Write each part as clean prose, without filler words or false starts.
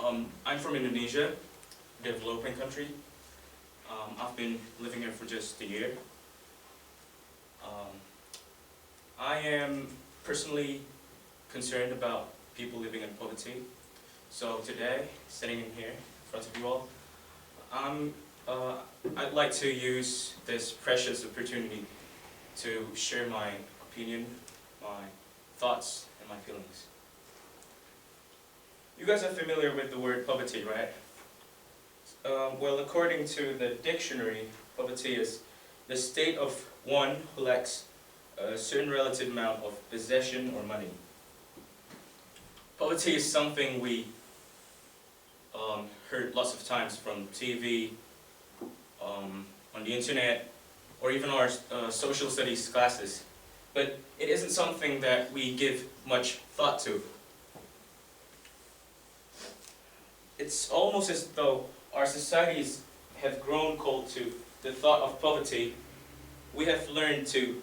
I'm from Indonesia, a developing country. I've been living here for just a year. I am personally concerned about people living in poverty. So today, sitting in here in front of you all, I'd like to use this precious opportunity to share my opinion, my thoughts, and my feelings. You guys are familiar with the word poverty, right? Well, according to the dictionary, poverty is the state of one who lacks a certain relative amount of possession or money. Poverty is something we heard lots of times from TV, on the internet, or even our social studies classes. But it isn't something that we give much thought to. It's almost as though our societies have grown cold to the thought of poverty. We have learned to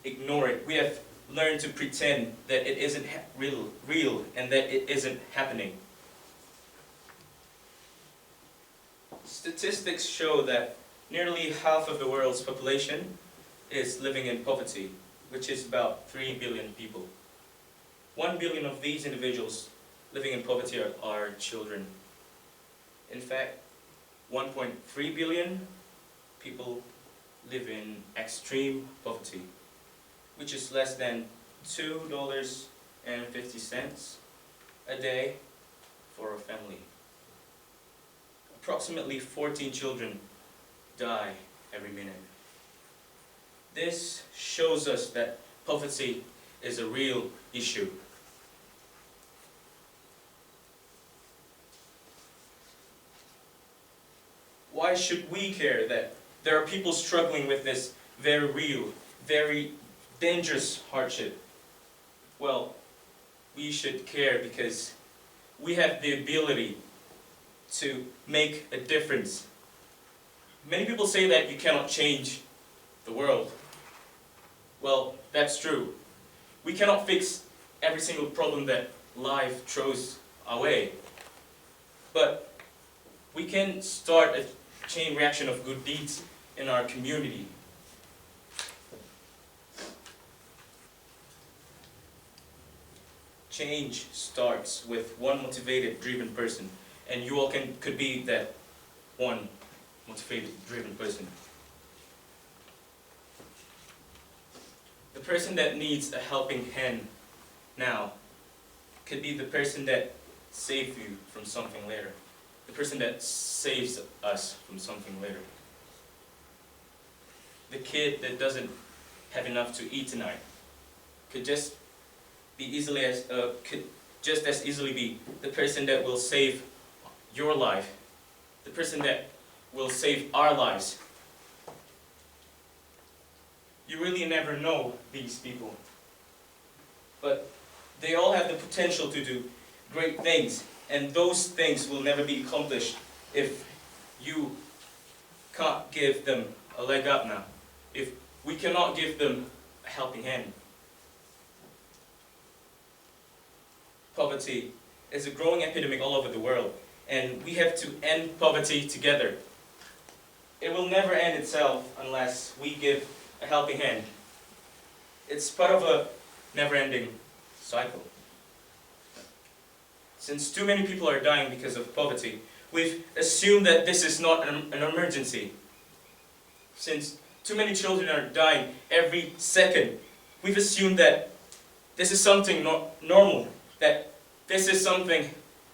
ignore it. We have learned to pretend that it isn't real and that it isn't happening. Statistics show that nearly half of the world's population is living in poverty, which is about 3 billion people. 1 billion of these individuals living in poverty are children. In fact, 1.3 billion people live in extreme poverty, which is less than $2.50 a day for a family. Approximately 14 children die every minute. This shows us that poverty is a real issue. Why should we care that there are people struggling with this very real, very dangerous hardship? Well, we should care because we have the ability to make a difference. Many people say that you cannot change the world. Well, that's true. We cannot fix every single problem that life throws our way. But we can start a chain reaction of good deeds in our community. Change starts with one motivated, driven person, and you all could be that one motivated, driven person. The person that needs a helping hand now could be the person that saved you from something later. The person that saves us from something later. The kid that doesn't have enough to eat tonight could just as easily be the person that will save your life, the person that will save our lives. You really never know these people, but they all have the potential to do great things. And those things will never be accomplished if you can't give them a leg up now. If we cannot give them a helping hand. Poverty is a growing epidemic all over the world, and we have to end poverty together. It will never end itself unless we give a helping hand. It's part of a never-ending cycle. Since too many people are dying because of poverty, we've assumed that this is not an emergency. Since too many children are dying every second, we've assumed that this is something normal, that this is something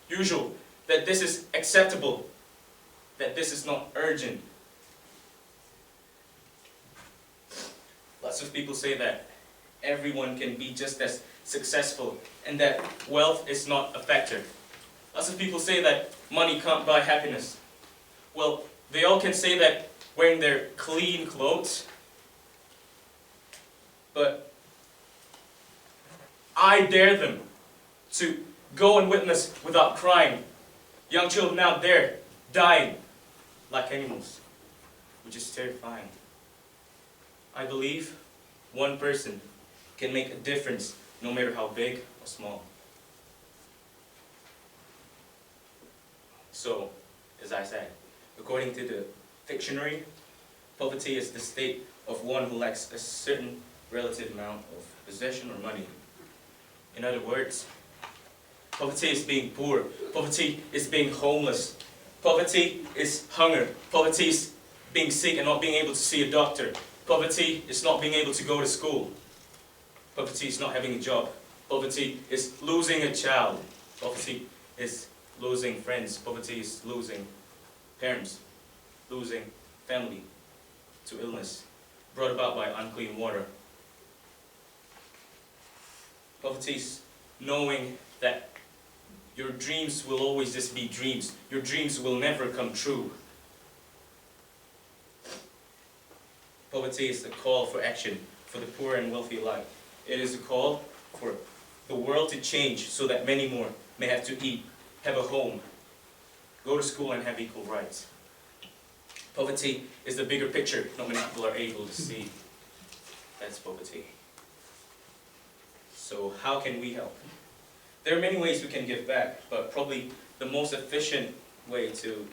usual, that this is acceptable, that this is not urgent. Lots of people say that everyone can be just as successful and that wealth is not a factor. Lots of people say that money can't buy happiness. Well, they all can say that wearing their clean clothes, but I dare them to go and witness without crying young children out there dying like animals, which is terrifying. I believe one person can make a difference no matter how big or small. So, as I said, according to the dictionary, poverty is the state of one who lacks a certain relative amount of possession or money. In other words, poverty is being poor. Poverty is being homeless. Poverty is hunger. Poverty is being sick and not being able to see a doctor. Poverty is not being able to go to school. Poverty is not having a job. Poverty is losing a child. Poverty is losing friends. Poverty is losing parents, losing family to illness brought about by unclean water. Poverty is knowing that your dreams will always just be dreams. Your dreams will never come true. Poverty is a call for action for the poor and wealthy alike. It is a call for the world to change so that many more may have to eat, have a home, go to school and have equal rights. Poverty is the bigger picture not many people are able to see. That's poverty. So how can we help? There are many ways we can give back, but probably the most efficient way to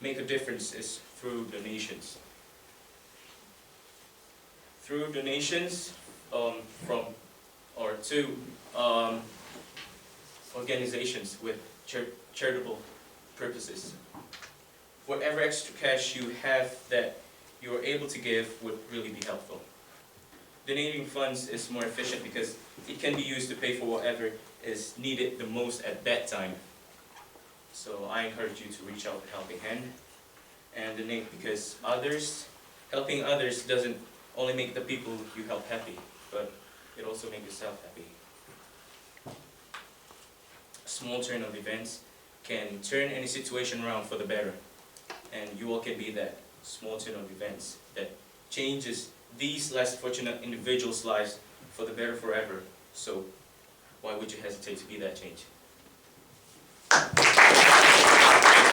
make a difference is through donations. Through donations to organizations with charitable purposes. Whatever extra cash you have that you are able to give would really be helpful. Donating funds is more efficient because it can be used to pay for whatever is needed the most at that time. So I encourage you to reach out with a helping hand and donate, because helping others doesn't only make the people you help happy, but it also makes yourself happy. A small turn of events can turn any situation around for the better, and you all can be that small turn of events that changes these less fortunate individuals' lives for the better forever. So why would you hesitate to be that change?